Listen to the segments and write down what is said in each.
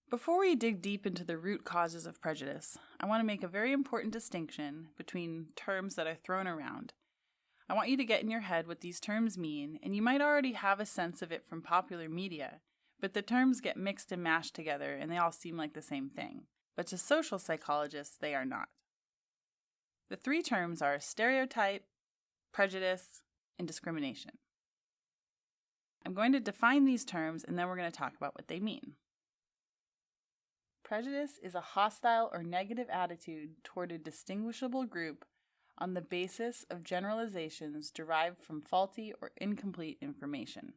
Before we dig deep into the root causes of prejudice, I want to make a very important distinction between terms that are thrown around. I want you to get in your head what these terms mean, and you might already have a sense of it from popular media, but the terms get mixed and mashed together and they all seem like the same thing. But to social psychologists, they are not. The three terms are stereotype, prejudice, and discrimination. I'm going to define these terms and then we're going to talk about what they mean. Prejudice is a hostile or negative attitude toward a distinguishable group on the basis of generalizations derived from faulty or incomplete information.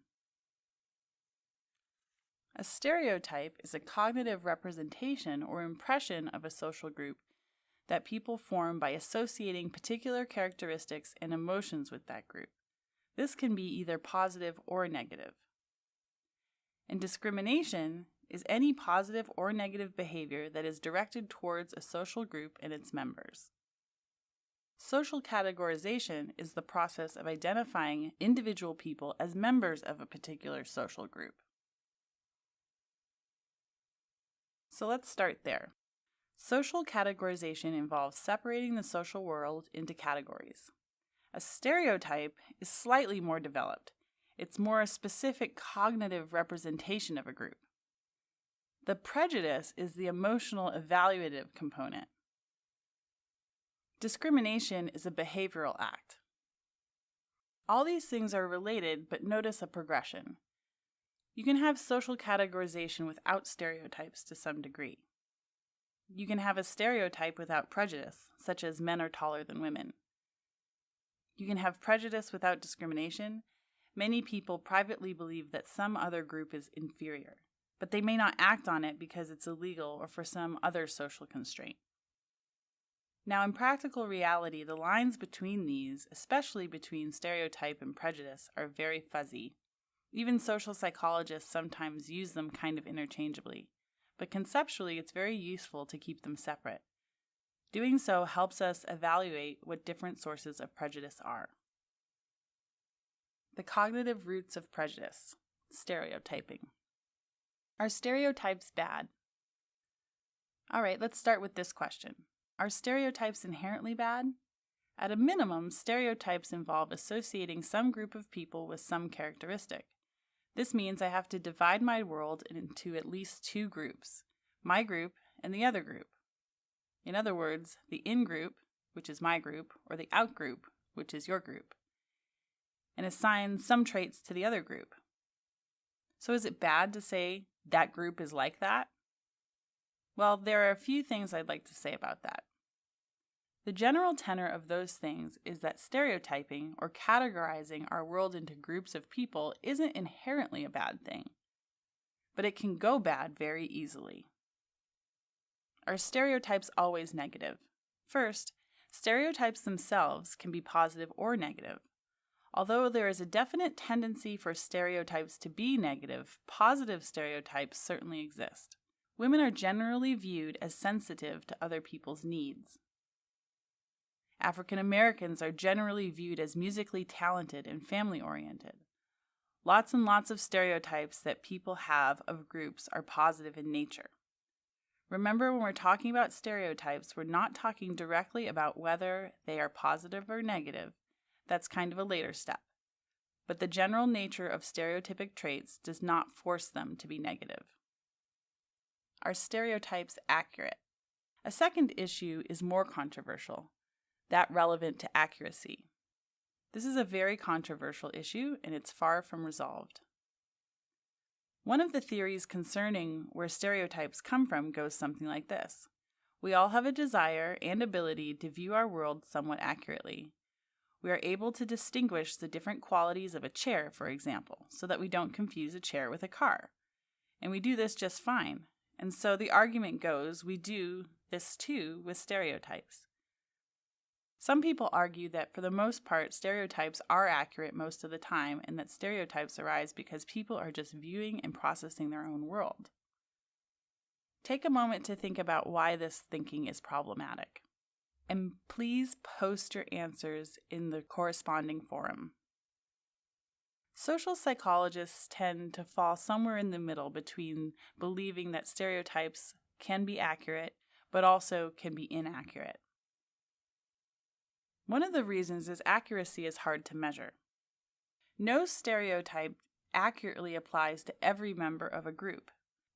A stereotype is a cognitive representation or impression of a social group that people form by associating particular characteristics and emotions with that group. This can be either positive or negative. And discrimination is any positive or negative behavior that is directed towards a social group and its members. Social categorization is the process of identifying individual people as members of a particular social group. So let's start there. Social categorization involves separating the social world into categories. A stereotype is slightly more developed. It's more a specific cognitive representation of a group. The prejudice is the emotional evaluative component. Discrimination is a behavioral act. All these things are related, but notice a progression. You can have social categorization without stereotypes to some degree. You can have a stereotype without prejudice, such as men are taller than women. You can have prejudice without discrimination. Many people privately believe that some other group is inferior, but they may not act on it because it's illegal or for some other social constraint. Now, in practical reality, the lines between these, especially between stereotype and prejudice, are very fuzzy. Even social psychologists sometimes use them kind of interchangeably, but conceptually it's very useful to keep them separate. Doing so helps us evaluate what different sources of prejudice are. The cognitive roots of prejudice. Stereotyping. Are stereotypes bad? All right, let's start with this question. Are stereotypes inherently bad? At a minimum, stereotypes involve associating some group of people with some characteristic. This means I have to divide my world into at least two groups, my group and the other group. In other words, the in-group, which is my group, or the out-group, which is your group, and assign some traits to the other group. So is it bad to say that group is like that? Well, there are a few things I'd like to say about that. The general tenor of those things is that stereotyping, or categorizing our world into groups of people, isn't inherently a bad thing, but it can go bad very easily. Are stereotypes always negative? First, stereotypes themselves can be positive or negative. Although there is a definite tendency for stereotypes to be negative, positive stereotypes certainly exist. Women are generally viewed as sensitive to other people's needs. African Americans are generally viewed as musically talented and family-oriented. Lots and lots of stereotypes that people have of groups are positive in nature. Remember, when we're talking about stereotypes, we're not talking directly about whether they are positive or negative. That's kind of a later step. But the general nature of stereotypic traits does not force them to be negative. Are stereotypes accurate? A second issue is more controversial, that relevant to accuracy. This is a very controversial issue, and it's far from resolved. One of the theories concerning where stereotypes come from goes something like this. We all have a desire and ability to view our world somewhat accurately. We are able to distinguish the different qualities of a chair, for example, so that we don't confuse a chair with a car. And we do this just fine. And so the argument goes, we do this too with stereotypes. Some people argue that for the most part, stereotypes are accurate most of the time, and that stereotypes arise because people are just viewing and processing their own world. Take a moment to think about why this thinking is problematic. And please post your answers in the corresponding forum. Social psychologists tend to fall somewhere in the middle between believing that stereotypes can be accurate, but also can be inaccurate. One of the reasons is accuracy is hard to measure. No stereotype accurately applies to every member of a group.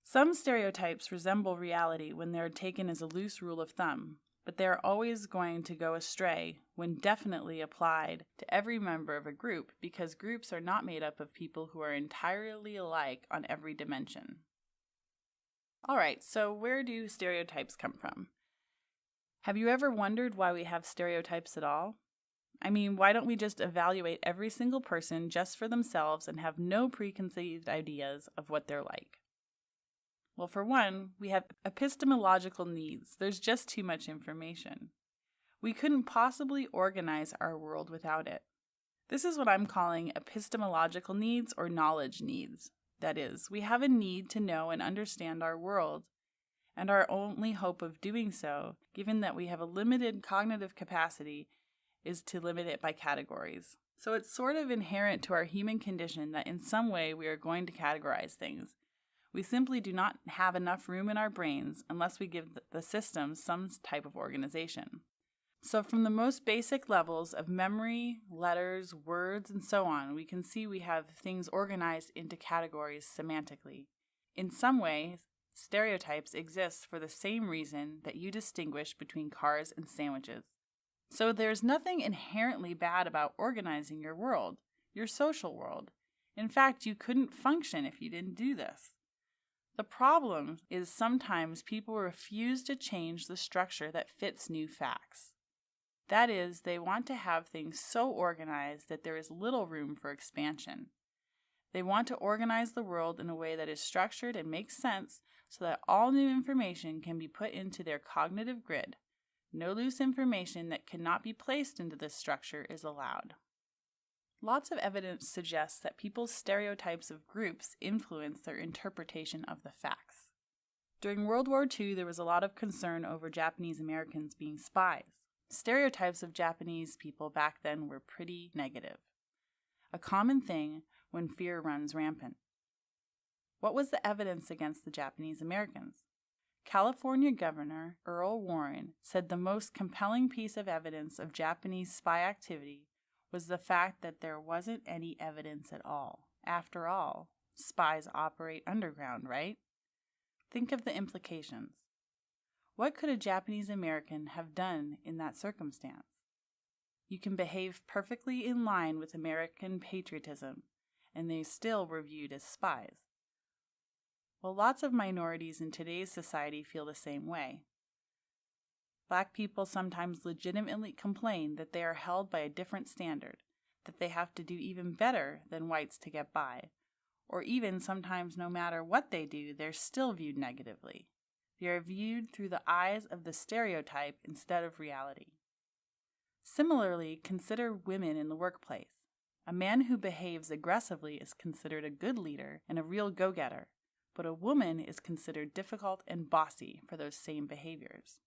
Some stereotypes resemble reality when they're taken as a loose rule of thumb, but they are always going to go astray when definitely applied to every member of a group, because groups are not made up of people who are entirely alike on every dimension. Alright, so where do stereotypes come from? Have you ever wondered why we have stereotypes at all? I mean, why don't we just evaluate every single person just for themselves and have no preconceived ideas of what they're like? Well, for one, we have epistemological needs. There's just too much information. We couldn't possibly organize our world without it. This is what I'm calling epistemological needs or knowledge needs. That is, we have a need to know and understand our world, and our only hope of doing so, given that we have a limited cognitive capacity, is to limit it by categories. So it's sort of inherent to our human condition that in some way we are going to categorize things. We simply do not have enough room in our brains unless we give the system some type of organization. So from the most basic levels of memory, letters, words, and so on, we can see we have things organized into categories semantically. In some ways, stereotypes exist for the same reason that you distinguish between cars and sandwiches. So there's nothing inherently bad about organizing your world, your social world. In fact, you couldn't function if you didn't do this. The problem is sometimes people refuse to change the structure that fits new facts. That is, they want to have things so organized that there is little room for expansion. They want to organize the world in a way that is structured and makes sense so that all new information can be put into their cognitive grid. No loose information that cannot be placed into this structure is allowed. Lots of evidence suggests that people's stereotypes of groups influence their interpretation of the facts. During World War II, there was a lot of concern over Japanese Americans being spies. Stereotypes of Japanese people back then were pretty negative, a common thing when fear runs rampant. What was the evidence against the Japanese Americans? California Governor Earl Warren said the most compelling piece of evidence of Japanese spy activity was the fact that there wasn't any evidence at all. After all, spies operate underground, right? Think of the implications. What could a Japanese American have done in that circumstance? You can behave perfectly in line with American patriotism, and they still were viewed as spies. Well, lots of minorities in today's society feel the same way. Black people sometimes legitimately complain that they are held by a different standard, that they have to do even better than whites to get by, or even sometimes no matter what they do, they're still viewed negatively. They are viewed through the eyes of the stereotype instead of reality. Similarly, consider women in the workplace. A man who behaves aggressively is considered a good leader and a real go-getter, but a woman is considered difficult and bossy for those same behaviors.